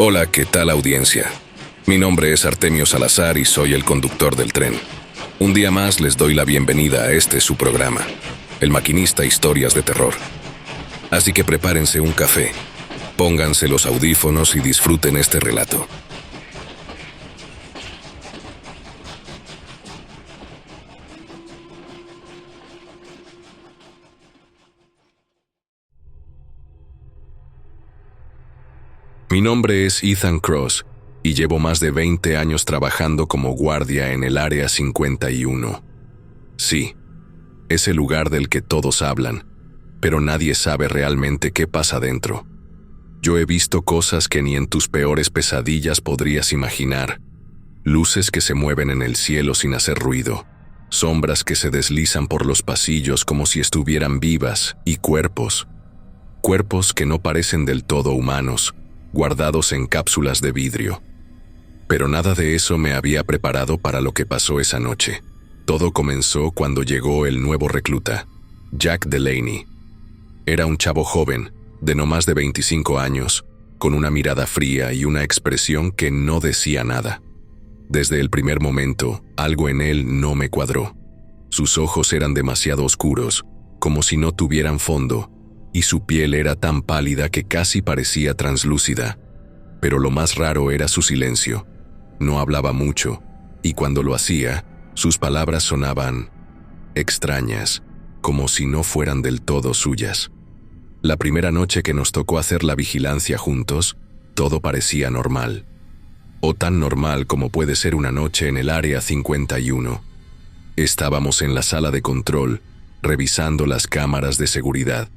Hola, ¿qué tal audiencia? Mi nombre es Artemio Salazar y soy el conductor del tren. Un día más les doy la bienvenida a este su programa, El Maquinista Historias de Terror. Así que prepárense un café, pónganse los audífonos y disfruten este relato. Mi nombre es Ethan Cross y llevo más de 20 años trabajando como guardia en el Área 51. Sí, ese lugar del que todos hablan, pero nadie sabe realmente qué pasa dentro. Yo he visto cosas que ni en tus peores pesadillas podrías imaginar. Luces que se mueven en el cielo sin hacer ruido, sombras que se deslizan por los pasillos como si estuvieran vivas, y cuerpos que no parecen del todo humanos, guardados en cápsulas de vidrio. Pero nada de eso me había preparado para lo que pasó esa noche. Todo comenzó cuando llegó el nuevo recluta, Jack Delaney. Era un chavo joven, de no más de 25 años, con una mirada fría y una expresión que no decía nada. Desde el primer momento, algo en él no me cuadró. Sus ojos eran demasiado oscuros, como si no tuvieran fondo, y su piel era tan pálida que casi parecía translúcida. Pero lo más raro era su silencio. No hablaba mucho, y cuando lo hacía, sus palabras sonaban extrañas, como si no fueran del todo suyas. La primera noche que nos tocó hacer la vigilancia juntos, todo parecía normal. O tan normal como puede ser una noche en el Área 51. Estábamos en la sala de control, revisando las cámaras de seguridad.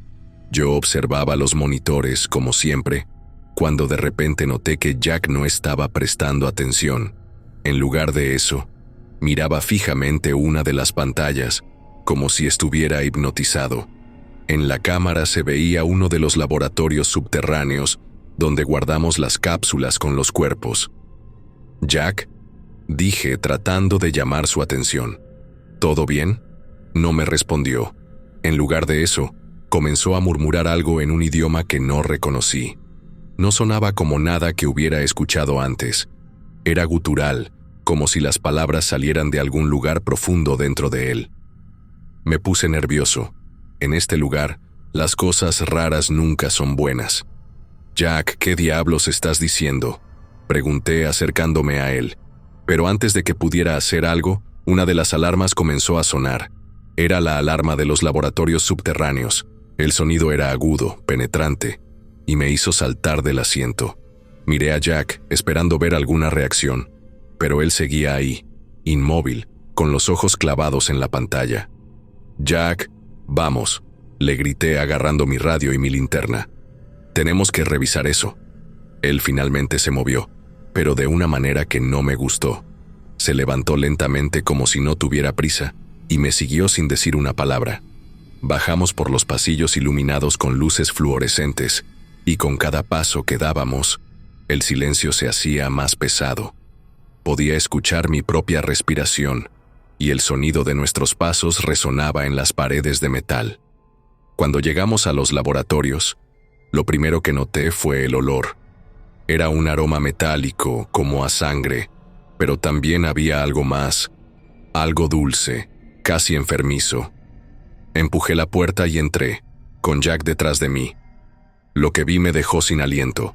Yo observaba los monitores, como siempre, cuando de repente noté que Jack no estaba prestando atención. En lugar de eso, miraba fijamente una de las pantallas, como si estuviera hipnotizado. En la cámara se veía uno de los laboratorios subterráneos, donde guardamos las cápsulas con los cuerpos. «Jack», dije tratando de llamar su atención. «¿Todo bien?». No me respondió. En lugar de eso, comenzó a murmurar algo en un idioma que no reconocí. No sonaba como nada que hubiera escuchado antes. Era gutural, como si las palabras salieran de algún lugar profundo dentro de él. Me puse nervioso. En este lugar, las cosas raras nunca son buenas. «Jack, ¿qué diablos estás diciendo?», pregunté acercándome a él. Pero antes de que pudiera hacer algo, una de las alarmas comenzó a sonar. Era la alarma de los laboratorios subterráneos. El sonido era agudo, penetrante, y me hizo saltar del asiento. Miré a Jack, esperando ver alguna reacción, pero él seguía ahí, inmóvil, con los ojos clavados en la pantalla. «Jack, vamos», le grité agarrando mi radio y mi linterna. «Tenemos que revisar eso». Él finalmente se movió, pero de una manera que no me gustó. Se levantó lentamente como si no tuviera prisa, y me siguió sin decir una palabra. Bajamos por los pasillos iluminados con luces fluorescentes, y con cada paso que dábamos, el silencio se hacía más pesado. Podía escuchar mi propia respiración, y el sonido de nuestros pasos resonaba en las paredes de metal. Cuando llegamos a los laboratorios, lo primero que noté fue el olor. Era un aroma metálico, como a sangre, pero también había algo más, algo dulce, casi enfermizo. Empujé la puerta y entré, con Jack detrás de mí. Lo que vi me dejó sin aliento.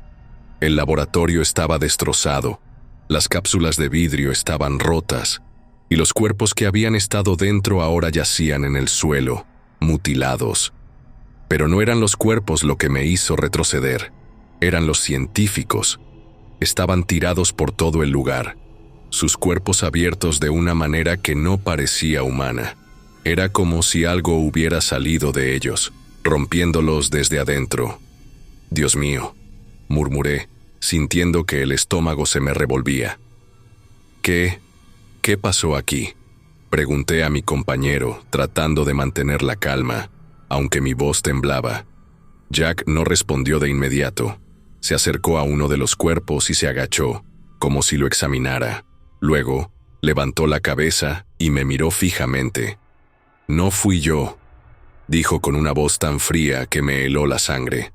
El laboratorio estaba destrozado, las cápsulas de vidrio estaban rotas, y los cuerpos que habían estado dentro ahora yacían en el suelo, mutilados. Pero no eran los cuerpos lo que me hizo retroceder, eran los científicos. Estaban tirados por todo el lugar, sus cuerpos abiertos de una manera que no parecía humana. Era como si algo hubiera salido de ellos, rompiéndolos desde adentro. «Dios mío», murmuré, sintiendo que el estómago se me revolvía. ¿Qué pasó aquí?», pregunté a mi compañero, tratando de mantener la calma, aunque mi voz temblaba. Jack no respondió de inmediato. Se acercó a uno de los cuerpos y se agachó, como si lo examinara. Luego, levantó la cabeza y me miró fijamente. «No fui yo», dijo con una voz tan fría que me heló la sangre.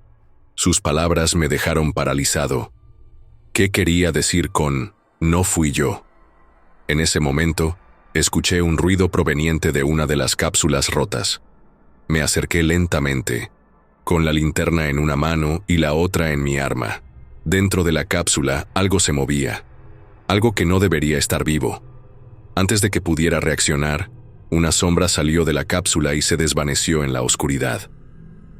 Sus palabras me dejaron paralizado. ¿Qué quería decir con "no fui yo"? En ese momento, escuché un ruido proveniente de una de las cápsulas rotas. Me acerqué lentamente, con la linterna en una mano y la otra en mi arma. Dentro de la cápsula algo se movía, algo que no debería estar vivo. Antes de que pudiera reaccionar, una sombra salió de la cápsula y se desvaneció en la oscuridad.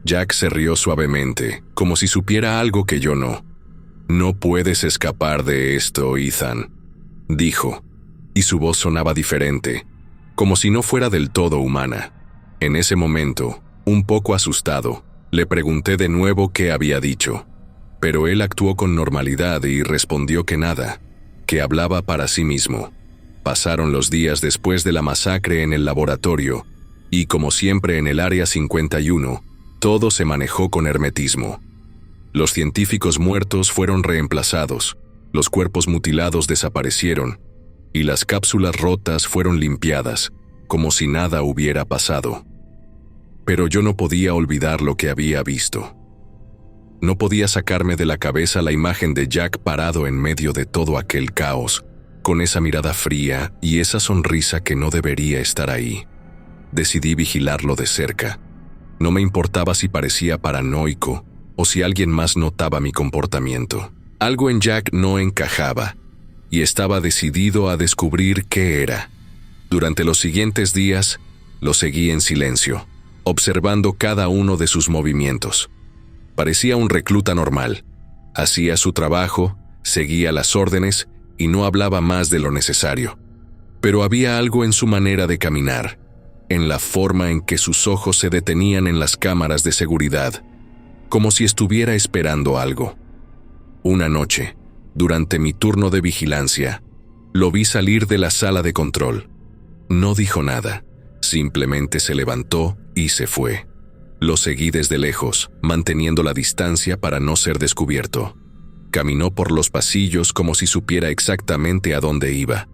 Jack se rió suavemente, como si supiera algo que yo no. «No puedes escapar de esto, Ethan», dijo, y su voz sonaba diferente, como si no fuera del todo humana. En ese momento, un poco asustado, le pregunté de nuevo qué había dicho, pero él actuó con normalidad y respondió que nada, que hablaba para sí mismo. Pasaron los días después de la masacre en el laboratorio, y como siempre en el Área 51, todo se manejó con hermetismo. Los científicos muertos fueron reemplazados, los cuerpos mutilados desaparecieron, y las cápsulas rotas fueron limpiadas, como si nada hubiera pasado. Pero yo no podía olvidar lo que había visto. No podía sacarme de la cabeza la imagen de Jack parado en medio de todo aquel caos, con esa mirada fría y esa sonrisa que no debería estar ahí. Decidí vigilarlo de cerca. No me importaba si parecía paranoico o si alguien más notaba mi comportamiento. Algo en Jack no encajaba, y estaba decidido a descubrir qué era. Durante los siguientes días, lo seguí en silencio, observando cada uno de sus movimientos. Parecía un recluta normal. Hacía su trabajo, seguía las órdenes y no hablaba más de lo necesario. Pero había algo en su manera de caminar, en la forma en que sus ojos se detenían en las cámaras de seguridad, como si estuviera esperando algo. Una noche, durante mi turno de vigilancia, lo vi salir de la sala de control. No dijo nada, simplemente se levantó y se fue. Lo seguí desde lejos, manteniendo la distancia para no ser descubierto. Caminó por los pasillos como si supiera exactamente a dónde iba.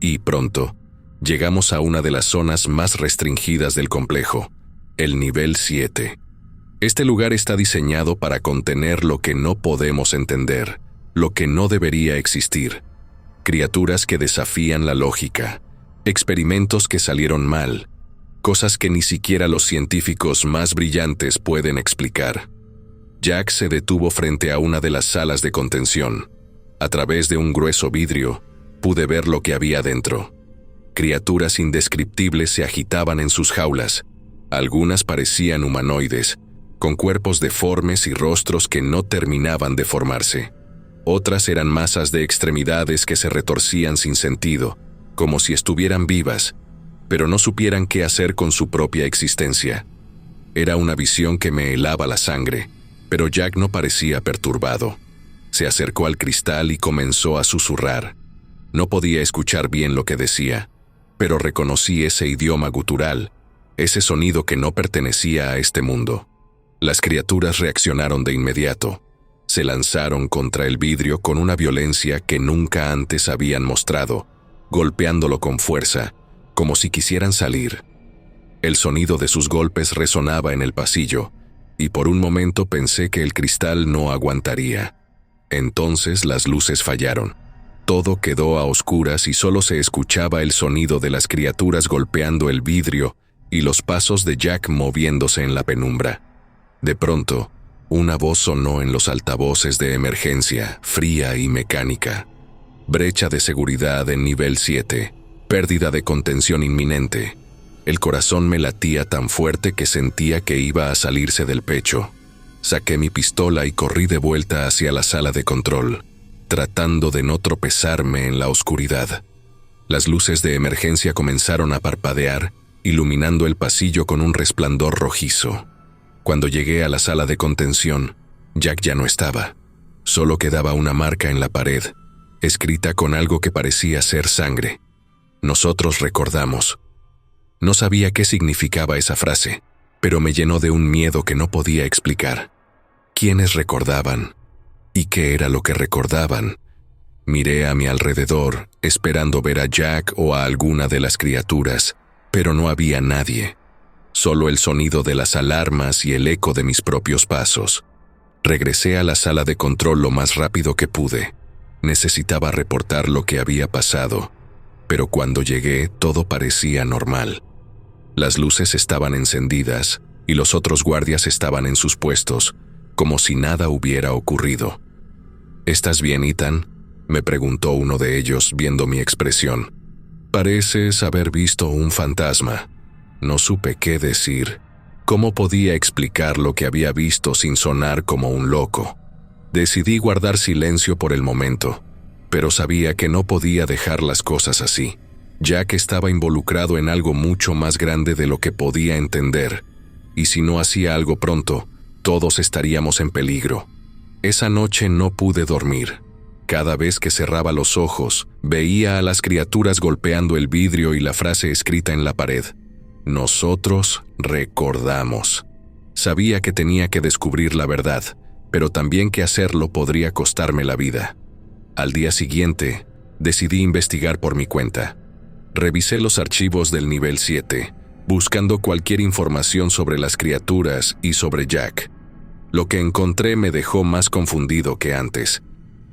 Y pronto, llegamos a una de las zonas más restringidas del complejo, el nivel 7. Este lugar está diseñado para contener lo que no podemos entender, lo que no debería existir. Criaturas que desafían la lógica, experimentos que salieron mal, cosas que ni siquiera los científicos más brillantes pueden explicar. Jack se detuvo frente a una de las salas de contención. A través de un grueso vidrio, pude ver lo que había dentro. Criaturas indescriptibles se agitaban en sus jaulas. Algunas parecían humanoides, con cuerpos deformes y rostros que no terminaban de formarse. Otras eran masas de extremidades que se retorcían sin sentido, como si estuvieran vivas, pero no supieran qué hacer con su propia existencia. Era una visión que me helaba la sangre, pero Jack no parecía perturbado. Se acercó al cristal y comenzó a susurrar. No podía escuchar bien lo que decía, pero reconocí ese idioma gutural, ese sonido que no pertenecía a este mundo. Las criaturas reaccionaron de inmediato. Se lanzaron contra el vidrio con una violencia que nunca antes habían mostrado, golpeándolo con fuerza, como si quisieran salir. El sonido de sus golpes resonaba en el pasillo, y por un momento pensé que el cristal no aguantaría. Entonces las luces fallaron. Todo quedó a oscuras y solo se escuchaba el sonido de las criaturas golpeando el vidrio y los pasos de Jack moviéndose en la penumbra. De pronto, una voz sonó en los altavoces de emergencia, fría y mecánica. Brecha de seguridad en nivel 7. Pérdida de contención inminente. El corazón me latía tan fuerte que sentía que iba a salirse del pecho. Saqué mi pistola y corrí de vuelta hacia la sala de control, tratando de no tropezarme en la oscuridad. Las luces de emergencia comenzaron a parpadear, iluminando el pasillo con un resplandor rojizo. Cuando llegué a la sala de contención, Jack ya no estaba. Solo quedaba una marca en la pared, escrita con algo que parecía ser sangre. Nosotros recordamos. No sabía qué significaba esa frase, pero me llenó de un miedo que no podía explicar. ¿Quiénes recordaban? ¿Y qué era lo que recordaban? Miré a mi alrededor, esperando ver a Jack o a alguna de las criaturas, pero no había nadie. Solo el sonido de las alarmas y el eco de mis propios pasos. Regresé a la sala de control lo más rápido que pude. Necesitaba reportar lo que había pasado, pero cuando llegué todo parecía normal. Las luces estaban encendidas y los otros guardias estaban en sus puestos, como si nada hubiera ocurrido. ¿Estás bien, Ethan?, me preguntó uno de ellos viendo mi expresión. Pareces haber visto un fantasma. No supe qué decir. ¿Cómo podía explicar lo que había visto sin sonar como un loco? Decidí guardar silencio por el momento, pero sabía que no podía dejar las cosas así, ya que estaba involucrado en algo mucho más grande de lo que podía entender, y si no hacía algo pronto, todos estaríamos en peligro. Esa noche no pude dormir. Cada vez que cerraba los ojos, veía a las criaturas golpeando el vidrio y la frase escrita en la pared: nosotros recordamos. Sabía que tenía que descubrir la verdad, pero también que hacerlo podría costarme la vida. Al día siguiente, decidí investigar por mi cuenta. Revisé los archivos del nivel 7, buscando cualquier información sobre las criaturas y sobre Jack. Lo que encontré me dejó más confundido que antes.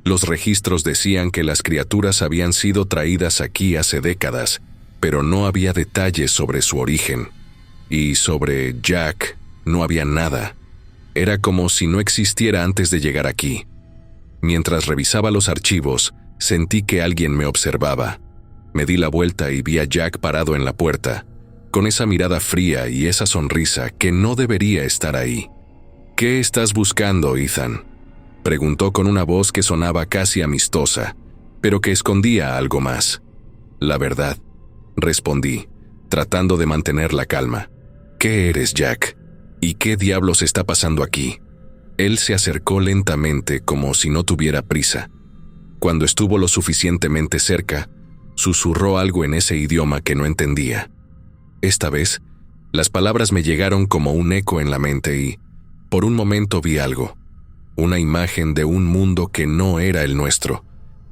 Los registros decían que las criaturas habían sido traídas aquí hace décadas, pero no había detalles sobre su origen. Y sobre Jack no había nada. Era como si no existiera antes de llegar aquí. Mientras revisaba los archivos, sentí que alguien me observaba. Me di la vuelta y vi a Jack parado en la puerta, con esa mirada fría y esa sonrisa que no debería estar ahí. ¿Qué estás buscando, Ethan?, preguntó con una voz que sonaba casi amistosa, pero que escondía algo más. La verdad, respondí, tratando de mantener la calma. ¿Qué eres, Jack? ¿Y qué diablos está pasando aquí? Él se acercó lentamente como si no tuviera prisa. Cuando estuvo lo suficientemente cerca, susurró algo en ese idioma que no entendía. Esta vez, las palabras me llegaron como un eco en la mente y, por un momento vi algo. Una imagen de un mundo que no era el nuestro,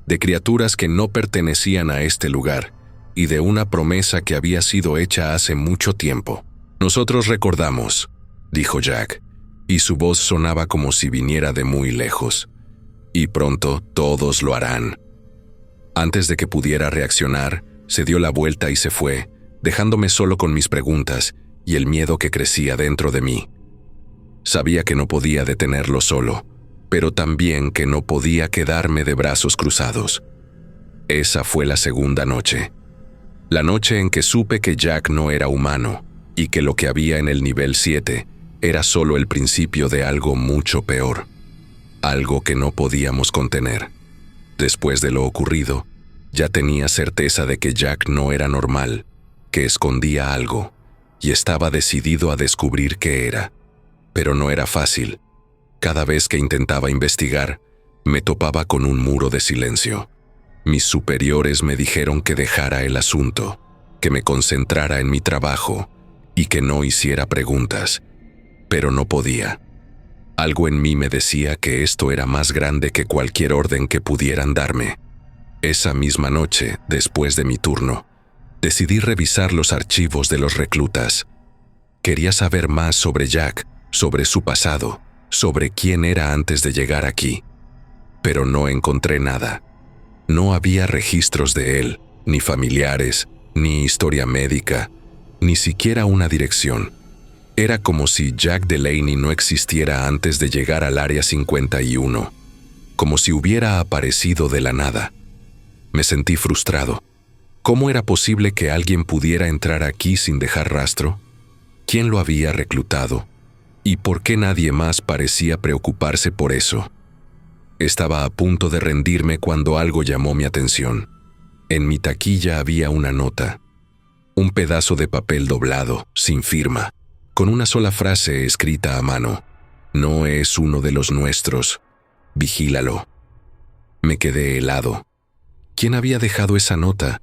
de criaturas que no pertenecían a este lugar, y de una promesa que había sido hecha hace mucho tiempo. Nosotros recordamos, dijo Jack, y su voz sonaba como si viniera de muy lejos. Y pronto todos lo harán. Antes de que pudiera reaccionar, se dio la vuelta y se fue, dejándome solo con mis preguntas y el miedo que crecía dentro de mí. Sabía que no podía detenerlo solo, pero también que no podía quedarme de brazos cruzados. Esa fue la segunda noche. La noche en que supe que Jack no era humano y que lo que había en el nivel 7 era solo el principio de algo mucho peor. Algo que no podíamos contener. Después de lo ocurrido, ya tenía certeza de que Jack no era normal, que escondía algo, y estaba decidido a descubrir qué era. Pero no era fácil. Cada vez que intentaba investigar, me topaba con un muro de silencio. Mis superiores me dijeron que dejara el asunto, que me concentrara en mi trabajo y que no hiciera preguntas. Pero no podía. Algo en mí me decía que esto era más grande que cualquier orden que pudieran darme. Esa misma noche, después de mi turno, decidí revisar los archivos de los reclutas. Quería saber más sobre Jack, sobre su pasado, sobre quién era antes de llegar aquí. Pero no encontré nada. No había registros de él, ni familiares, ni historia médica, ni siquiera una dirección. Era como si Jack Delaney no existiera antes de llegar al Área 51, como si hubiera aparecido de la nada. Me sentí frustrado. ¿Cómo era posible que alguien pudiera entrar aquí sin dejar rastro? ¿Quién lo había reclutado? ¿Y por qué nadie más parecía preocuparse por eso? Estaba a punto de rendirme cuando algo llamó mi atención. En mi taquilla había una nota. Un pedazo de papel doblado, sin firma, con una sola frase escrita a mano. No es uno de los nuestros. Vigílalo. Me quedé helado. ¿Quién había dejado esa nota?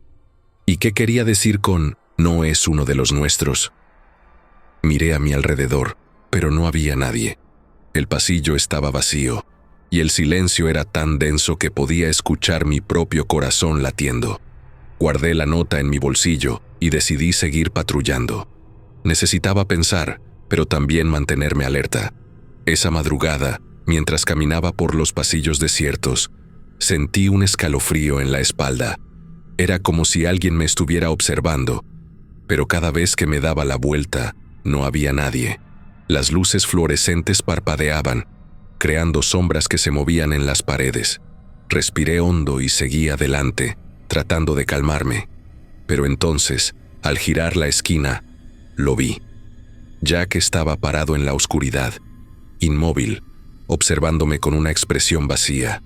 ¿Y qué quería decir con no es uno de los nuestros? Miré a mi alrededor, pero no había nadie. El pasillo estaba vacío, y el silencio era tan denso que podía escuchar mi propio corazón latiendo. Guardé la nota en mi bolsillo y decidí seguir patrullando. Necesitaba pensar, pero también mantenerme alerta. Esa madrugada, mientras caminaba por los pasillos desiertos, Sentí un escalofrío en la espalda. Era como si alguien me estuviera observando, pero cada vez que me daba la vuelta, no había nadie. Las luces fluorescentes parpadeaban, creando sombras que se movían en las paredes. Respiré hondo y seguí adelante, tratando de calmarme. Pero entonces, al girar la esquina, lo vi. Jack estaba parado en la oscuridad, inmóvil, observándome con una expresión vacía.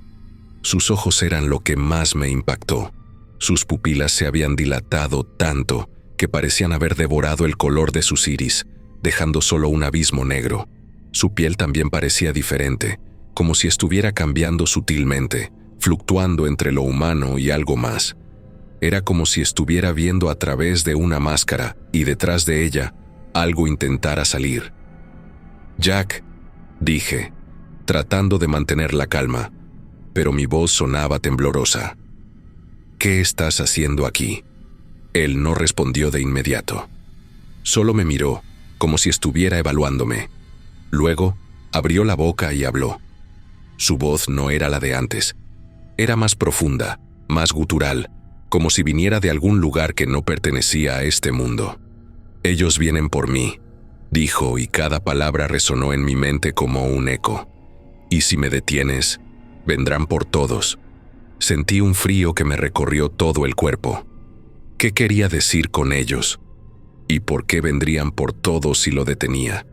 Sus ojos eran lo que más me impactó. Sus pupilas se habían dilatado tanto que parecían haber devorado el color de sus iris, dejando solo un abismo negro. Su piel también parecía diferente, como si estuviera cambiando sutilmente, fluctuando entre lo humano y algo más. Era como si estuviera viendo a través de una máscara y detrás de ella algo intentara salir. «Jack», dije, tratando de mantener la calma, pero mi voz sonaba temblorosa. «¿Qué estás haciendo aquí?». Él no respondió de inmediato. Solo me miró, como si estuviera evaluándome. Luego, abrió la boca y habló. Su voz no era la de antes. Era más profunda, más gutural, como si viniera de algún lugar que no pertenecía a este mundo. «Ellos vienen por mí», dijo, y cada palabra resonó en mi mente como un eco. «Y si me detienes, vendrán por todos». Sentí un frío que me recorrió todo el cuerpo. ¿Qué quería decir con ellos? ¿Y por qué vendrían por todos si lo detenía?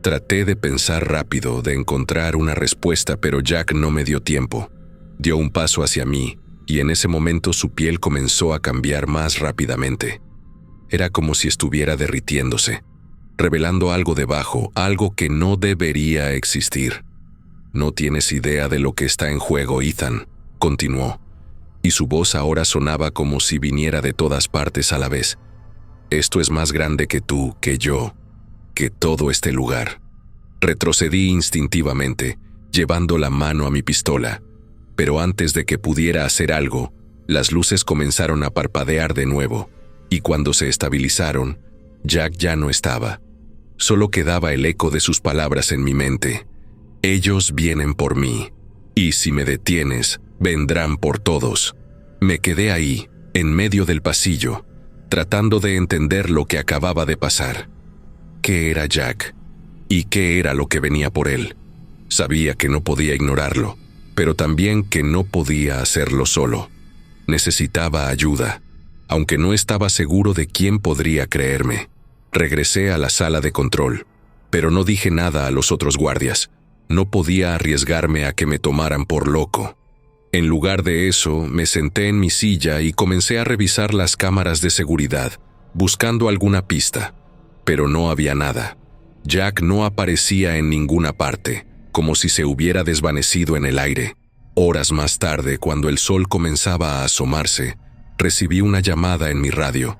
Traté de pensar rápido, de encontrar una respuesta, pero Jack no me dio tiempo. Dio un paso hacia mí, y en ese momento su piel comenzó a cambiar más rápidamente. Era como si estuviera derritiéndose, revelando algo debajo, algo que no debería existir. «No tienes idea de lo que está en juego, Ethan», continuó, y su voz ahora sonaba como si viniera de todas partes a la vez. «Esto es más grande que tú, que yo, que todo este lugar». Retrocedí instintivamente, llevando la mano a mi pistola, pero antes de que pudiera hacer algo, las luces comenzaron a parpadear de nuevo, y cuando se estabilizaron, Jack ya no estaba. Solo quedaba el eco de sus palabras en mi mente. «Ellos vienen por mí, y si me detienes, vendrán por todos». Me quedé ahí, en medio del pasillo, tratando de entender lo que acababa de pasar. ¿Qué era Jack? ¿Y qué era lo que venía por él? Sabía que no podía ignorarlo, pero también que no podía hacerlo solo. Necesitaba ayuda, aunque no estaba seguro de quién podría creerme. Regresé a la sala de control, pero no dije nada a los otros guardias. No podía arriesgarme a que me tomaran por loco. En lugar de eso, me senté en mi silla y comencé a revisar las cámaras de seguridad, buscando alguna pista, pero no había nada. Jack no aparecía en ninguna parte, como si se hubiera desvanecido en el aire. Horas más tarde, cuando el sol comenzaba a asomarse, recibí una llamada en mi radio.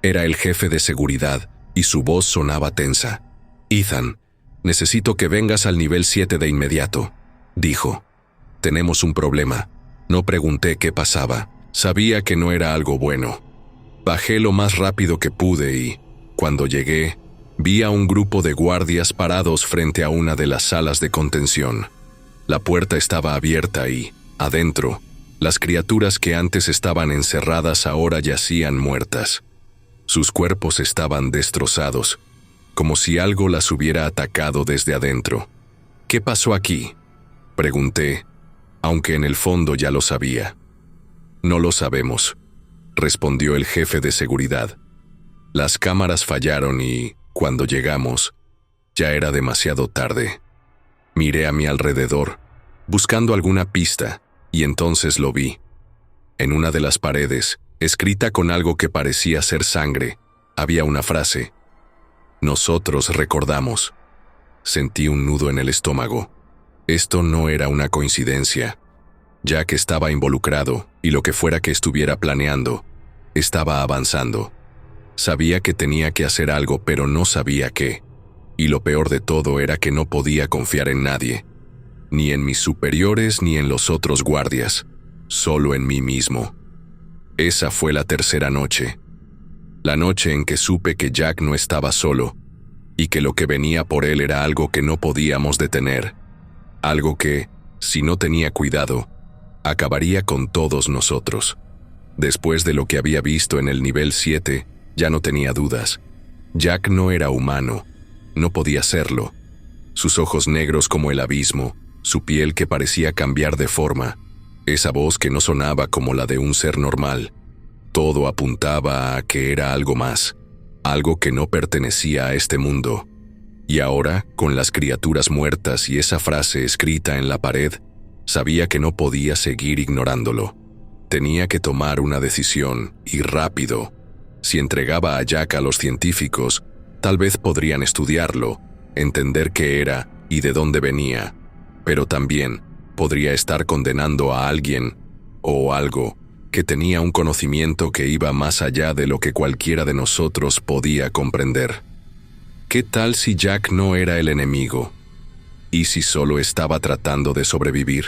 Era el jefe de seguridad y su voz sonaba tensa. «Ethan, necesito que vengas al nivel 7 de inmediato», dijo. «Tenemos un problema». No pregunté qué pasaba. Sabía que no era algo bueno. Bajé lo más rápido que pude y, cuando llegué, vi a un grupo de guardias parados frente a una de las salas de contención. La puerta estaba abierta y, adentro, las criaturas que antes estaban encerradas ahora yacían muertas. Sus cuerpos estaban destrozados, como si algo las hubiera atacado desde adentro. «¿Qué pasó aquí?», pregunté, aunque en el fondo ya lo sabía. «No lo sabemos», respondió el jefe de seguridad. «Las cámaras fallaron y, cuando llegamos, ya era demasiado tarde». Miré a mi alrededor, buscando alguna pista, y entonces lo vi. En una de las paredes, escrita con algo que parecía ser sangre, había una frase: «Nosotros recordamos». Sentí un nudo en el estómago. Esto no era una coincidencia. Jack estaba involucrado, y lo que fuera que estuviera planeando, estaba avanzando. Sabía que tenía que hacer algo, pero no sabía qué. Y lo peor de todo era que no podía confiar en nadie. Ni en mis superiores ni en los otros guardias. Solo en mí mismo. Esa fue la tercera noche. La noche en que supe que Jack no estaba solo, y que lo que venía por él era algo que no podíamos detener. Algo que, si no tenía cuidado, Acabaría con todos nosotros. Después de lo que había visto en el nivel 7, ya no tenía dudas. Jack no era humano. No podía serlo. Sus ojos negros como el abismo, su piel que parecía cambiar de forma, esa voz que no sonaba como la de un ser normal. Todo apuntaba a que era algo más, algo que no pertenecía a este mundo. Y ahora, con las criaturas muertas y esa frase escrita en la pared, sabía que no podía seguir ignorándolo. Tenía que tomar una decisión, y rápido. Si entregaba a Jack a los científicos, tal vez podrían estudiarlo, entender qué era y de dónde venía, pero también podría estar condenando a alguien o algo que tenía un conocimiento que iba más allá de lo que cualquiera de nosotros podía comprender. ¿Qué tal si Jack no era el enemigo? ¿Y si solo estaba tratando de sobrevivir?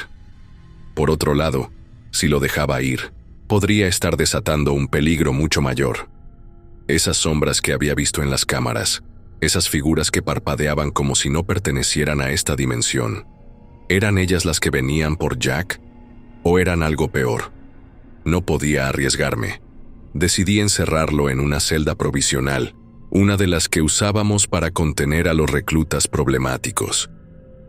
Por otro lado, si lo dejaba ir, podría estar desatando un peligro mucho mayor. Esas sombras que había visto en las cámaras, esas figuras que parpadeaban como si no pertenecieran a esta dimensión, ¿eran ellas las que venían por Jack? ¿O eran algo peor? No podía arriesgarme. Decidí encerrarlo en una celda provisional, una de las que usábamos para contener a los reclutas problemáticos.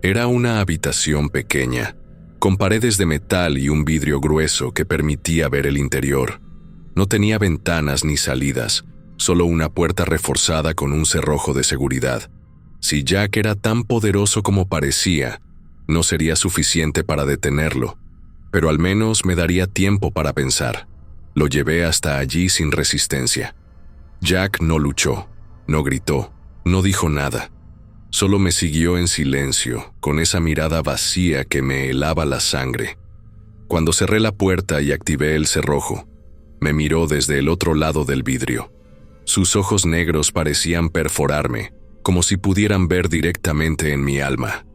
Era una habitación pequeña, con paredes de metal y un vidrio grueso que permitía ver el interior. No tenía ventanas ni salidas, solo una puerta reforzada con un cerrojo de seguridad. Si Jack era tan poderoso como parecía, no sería suficiente para detenerlo, pero al menos me daría tiempo para pensar. Lo llevé hasta allí sin resistencia. Jack no luchó, no gritó, no dijo nada. Solo me siguió en silencio, con esa mirada vacía que me helaba la sangre. Cuando cerré la puerta y activé el cerrojo, me miró desde el otro lado del vidrio. Sus ojos negros parecían perforarme, como si pudieran ver directamente en mi alma.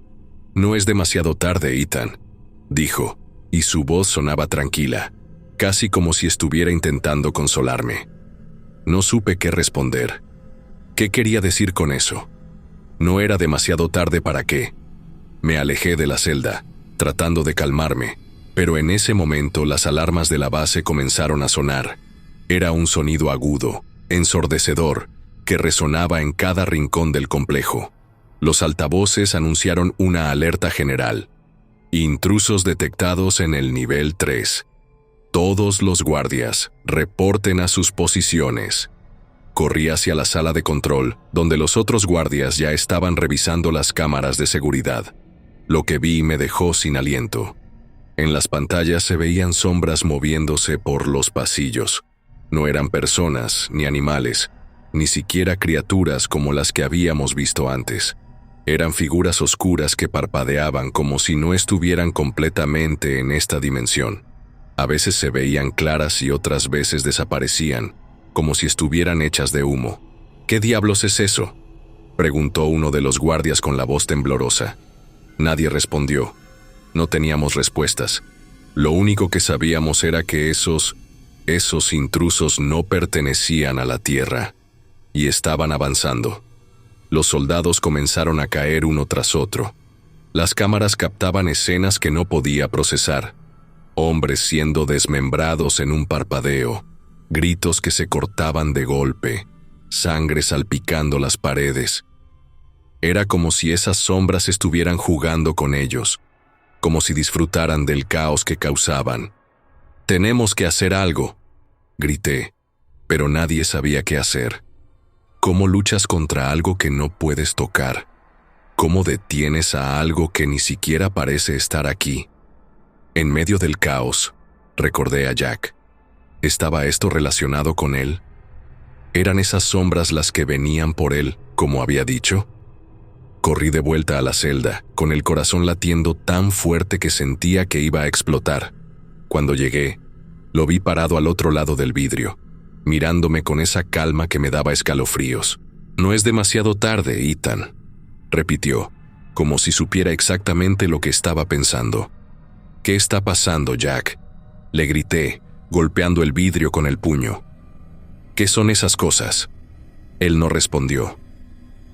«No es demasiado tarde, Ethan», dijo, y su voz sonaba tranquila, casi como si estuviera intentando consolarme. No supe qué responder. ¿Qué quería decir con eso? No era demasiado tarde para qué. Me alejé de la celda, tratando de calmarme, pero en ese momento las alarmas de la base comenzaron a sonar. Era un sonido agudo, ensordecedor, que resonaba en cada rincón del complejo. Los altavoces anunciaron una alerta general. Intrusos detectados en el nivel 3. Todos los guardias, reporten a sus posiciones. Corrí hacia la sala de control, donde los otros guardias ya estaban revisando las cámaras de seguridad. Lo que vi me dejó sin aliento. En las pantallas se veían sombras moviéndose por los pasillos. No eran personas, ni animales, ni siquiera criaturas como las que habíamos visto antes. Eran figuras oscuras que parpadeaban como si no estuvieran completamente en esta dimensión. A veces se veían claras y otras veces desaparecían, como si estuvieran hechas de humo. «¿Qué diablos es eso?», preguntó uno de los guardias con la voz temblorosa. Nadie respondió. No teníamos respuestas. Lo único que sabíamos era que esos intrusos no pertenecían a la Tierra y estaban avanzando. Los soldados comenzaron a caer uno tras otro. Las cámaras captaban escenas que no podía procesar. Hombres siendo desmembrados en un parpadeo, gritos que se cortaban de golpe, sangre salpicando las paredes. Era como si esas sombras estuvieran jugando con ellos, como si disfrutaran del caos que causaban. «Tenemos que hacer algo», grité, pero nadie sabía qué hacer. ¿Cómo luchas contra algo que no puedes tocar? ¿Cómo detienes a algo que ni siquiera parece estar aquí? En medio del caos, recordé a Jack. ¿Estaba esto relacionado con él? ¿Eran esas sombras las que venían por él, como había dicho? Corrí de vuelta a la celda, con el corazón latiendo tan fuerte que sentía que iba a explotar. Cuando llegué, lo vi parado al otro lado del vidrio, mirándome con esa calma que me daba escalofríos. «No es demasiado tarde, Ethan», repitió, como si supiera exactamente lo que estaba pensando. «¿Qué está pasando, Jack?», le grité, golpeando el vidrio con el puño. «¿Qué son esas cosas?». Él no respondió.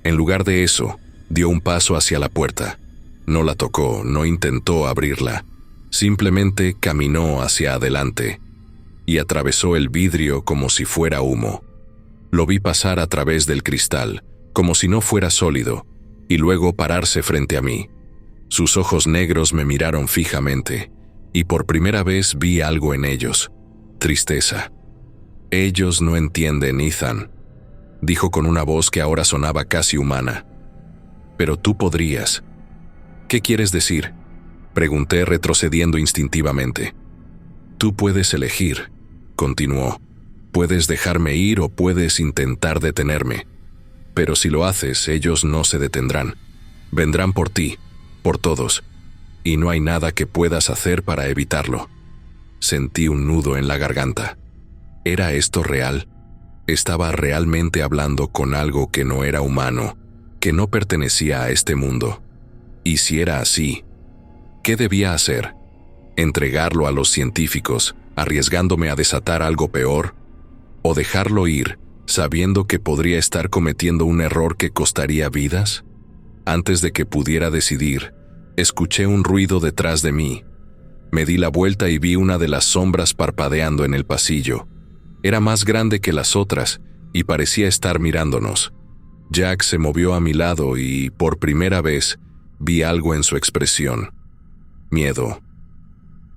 En lugar de eso, dio un paso hacia la puerta. No la tocó, no intentó abrirla. Simplemente caminó hacia adelante y atravesó el vidrio como si fuera humo. Lo vi pasar a través del cristal, como si no fuera sólido, y luego pararse frente a mí. Sus ojos negros me miraron fijamente, y por primera vez vi algo en ellos: tristeza. «Ellos no entienden, Ethan», dijo con una voz que ahora sonaba casi humana. «Pero tú podrías». «¿Qué quieres decir?», pregunté retrocediendo instintivamente. «Tú puedes elegir», continuó. «Puedes dejarme ir o puedes intentar detenerme. Pero si lo haces, ellos no se detendrán. Vendrán por ti, por todos, y no hay nada que puedas hacer para evitarlo». Sentí un nudo en la garganta. ¿Era esto real? ¿Estaba realmente hablando con algo que no era humano, que no pertenecía a este mundo? Y si era así, ¿qué debía hacer? ¿Entregarlo a los científicos, arriesgándome a desatar algo peor? ¿O dejarlo ir, sabiendo que podría estar cometiendo un error que costaría vidas? Antes de que pudiera decidir, escuché un ruido detrás de mí. Me di la vuelta y vi una de las sombras parpadeando en el pasillo. Era más grande que las otras y parecía estar mirándonos. Jack se movió a mi lado y, por primera vez, vi algo en su expresión: miedo.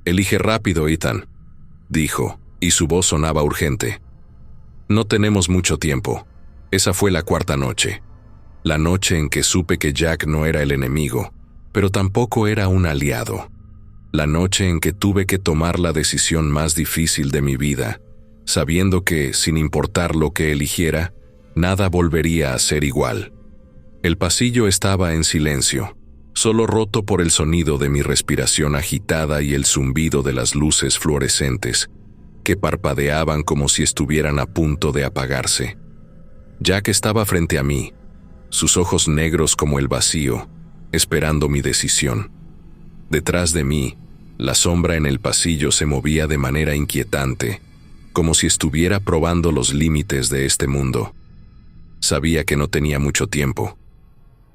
«Elige rápido, Ethan», dijo, y su voz sonaba urgente. «No tenemos mucho tiempo». Esa fue la cuarta noche. La noche en que supe que Jack no era el enemigo, pero tampoco era un aliado. La noche en que tuve que tomar la decisión más difícil de mi vida, sabiendo que, sin importar lo que eligiera, nada volvería a ser igual. El pasillo estaba en silencio, solo roto por el sonido de mi respiración agitada y el zumbido de las luces fluorescentes, que parpadeaban como si estuvieran a punto de apagarse. Jack estaba frente a mí, sus ojos negros como el vacío, esperando mi decisión. Detrás de mí, la sombra en el pasillo se movía de manera inquietante, como si estuviera probando los límites de este mundo. Sabía que no tenía mucho tiempo.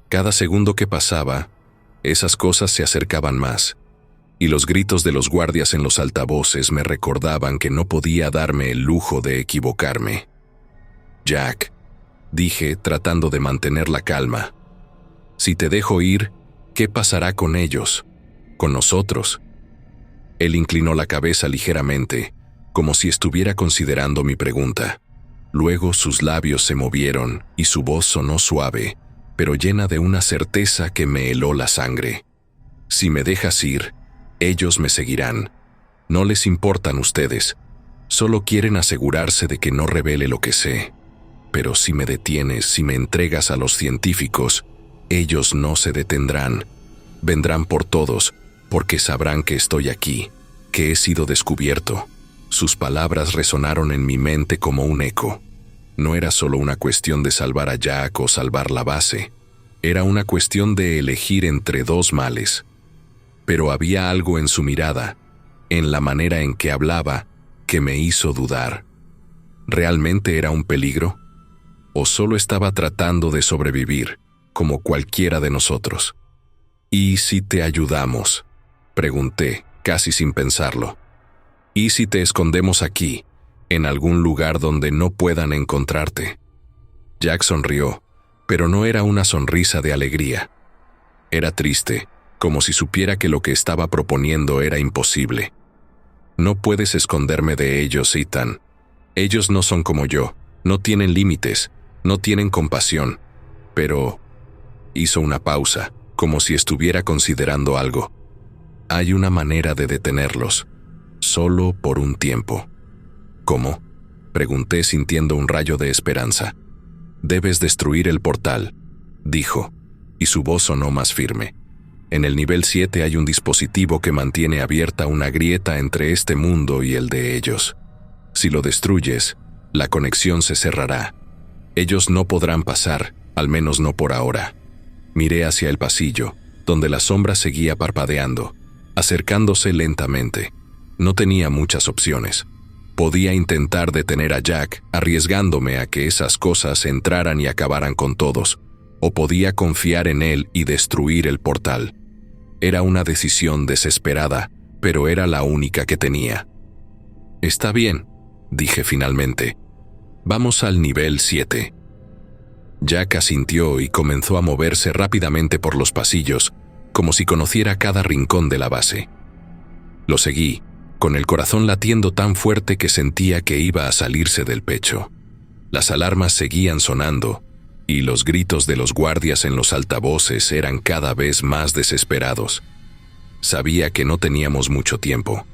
Cada segundo que pasaba, esas cosas se acercaban más, y los gritos de los guardias en los altavoces me recordaban que no podía darme el lujo de equivocarme. «Jack», dije, tratando de mantener la calma, «si te dejo ir, ¿qué pasará con ellos? ¿Con nosotros?» Él inclinó la cabeza ligeramente, como si estuviera considerando mi pregunta. Luego sus labios se movieron y su voz sonó suave, pero llena de una certeza que me heló la sangre. «Si me dejas ir, ellos me seguirán. No les importan ustedes. Solo quieren asegurarse de que no revele lo que sé. Pero si me detienes, si me entregas a los científicos, ellos no se detendrán. Vendrán por todos, porque sabrán que estoy aquí, que he sido descubierto». Sus palabras resonaron en mi mente como un eco. No era solo una cuestión de salvar a Jack o salvar la base. Era una cuestión de elegir entre dos males. Pero había algo en su mirada, en la manera en que hablaba, que me hizo dudar. ¿Realmente era un peligro? ¿O solo estaba tratando de sobrevivir, como cualquiera de nosotros? «¿Y si te ayudamos?», pregunté, casi sin pensarlo. «¿Y si te escondemos aquí, en algún lugar donde no puedan encontrarte?» Jack sonrió, pero no era una sonrisa de alegría. Era triste, como si supiera que lo que estaba proponiendo era imposible. «No puedes esconderme de ellos, Ethan. Ellos no son como yo, no tienen límites, no tienen compasión. Pero…» hizo una pausa, como si estuviera considerando algo. «Hay una manera de detenerlos, solo por un tiempo». «¿Cómo?», pregunté sintiendo un rayo de esperanza. «Debes destruir el portal», dijo, y su voz sonó más firme. «En el nivel 7 hay un dispositivo que mantiene abierta una grieta entre este mundo y el de ellos. Si lo destruyes, la conexión se cerrará. Ellos no podrán pasar, al menos no por ahora». Miré hacia el pasillo, donde la sombra seguía parpadeando, acercándose lentamente. No tenía muchas opciones. Podía intentar detener a Jack, arriesgándome a que esas cosas entraran y acabaran con todos, o podía confiar en él y destruir el portal. Era una decisión desesperada, pero era la única que tenía. «Está bien», dije finalmente. «Vamos al nivel 7». Jack asintió y comenzó a moverse rápidamente por los pasillos, como si conociera cada rincón de la base. Lo seguí, con el corazón latiendo tan fuerte que sentía que iba a salirse del pecho. Las alarmas seguían sonando, y los gritos de los guardias en los altavoces eran cada vez más desesperados. Sabía que no teníamos mucho tiempo.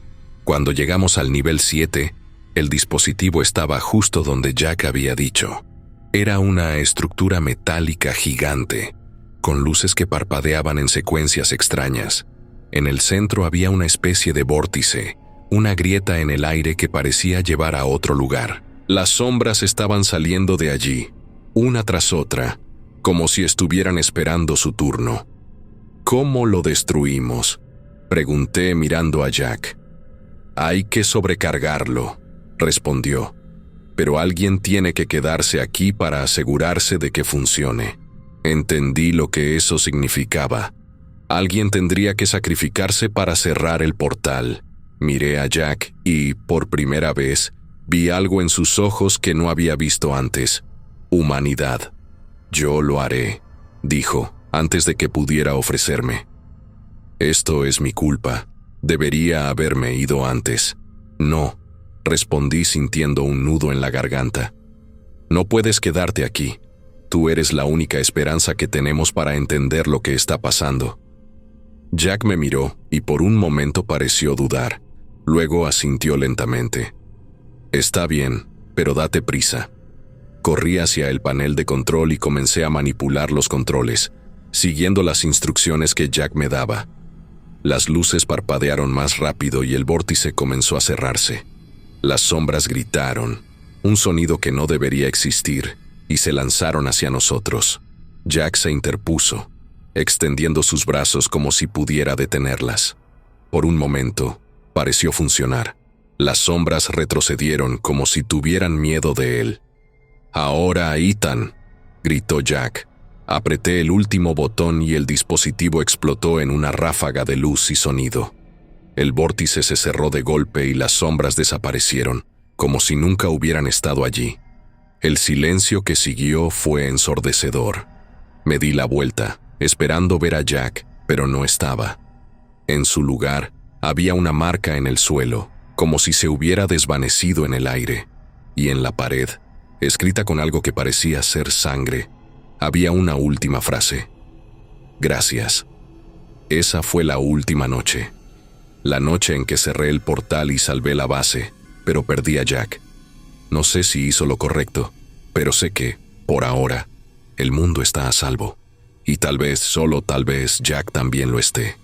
Cuando llegamos al nivel 7, el dispositivo estaba justo donde Jack había dicho. Era una estructura metálica gigante, con luces que parpadeaban en secuencias extrañas. En el centro había una especie de vórtice, una grieta en el aire que parecía llevar a otro lugar. Las sombras estaban saliendo de allí, una tras otra, como si estuvieran esperando su turno. «¿Cómo lo destruimos?», pregunté mirando a Jack. «Hay que sobrecargarlo», respondió. «Pero alguien tiene que quedarse aquí para asegurarse de que funcione». Entendí lo que eso significaba. Alguien tendría que sacrificarse para cerrar el portal. Miré a Jack y, por primera vez, vi algo en sus ojos que no había visto antes. Humanidad. «Yo lo haré», dijo, antes de que pudiera ofrecerme. «Esto es mi culpa. Debería haberme ido antes». «No», respondí sintiendo un nudo en la garganta. «No puedes quedarte aquí. Tú eres la única esperanza que tenemos para entender lo que está pasando». Jack me miró y por un momento pareció dudar. Luego asintió lentamente. «Está bien, pero date prisa». Corrí hacia el panel de control y comencé a manipular los controles, siguiendo las instrucciones que Jack me daba. Las luces parpadearon más rápido y el vórtice comenzó a cerrarse. Las sombras gritaron, un sonido que no debería existir, y se lanzaron hacia nosotros. Jack se interpuso, extendiendo sus brazos como si pudiera detenerlas. Por un momento, pareció funcionar. Las sombras retrocedieron como si tuvieran miedo de él. «Ahora, Ethan», gritó Jack. Apreté el último botón y el dispositivo explotó en una ráfaga de luz y sonido. El vórtice se cerró de golpe y las sombras desaparecieron, como si nunca hubieran estado allí. El silencio que siguió fue ensordecedor. Me di la vuelta, esperando ver a Jack, pero no estaba. En su lugar, había una marca en el suelo, como si se hubiera desvanecido en el aire. Y en la pared, escrita con algo que parecía ser sangre, había una última frase. «Gracias». Esa fue la última noche. La noche en que cerré el portal y salvé la base, pero perdí a Jack. No sé si hizo lo correcto, pero sé que, por ahora, el mundo está a salvo. Y tal vez, solo tal vez, Jack también lo esté.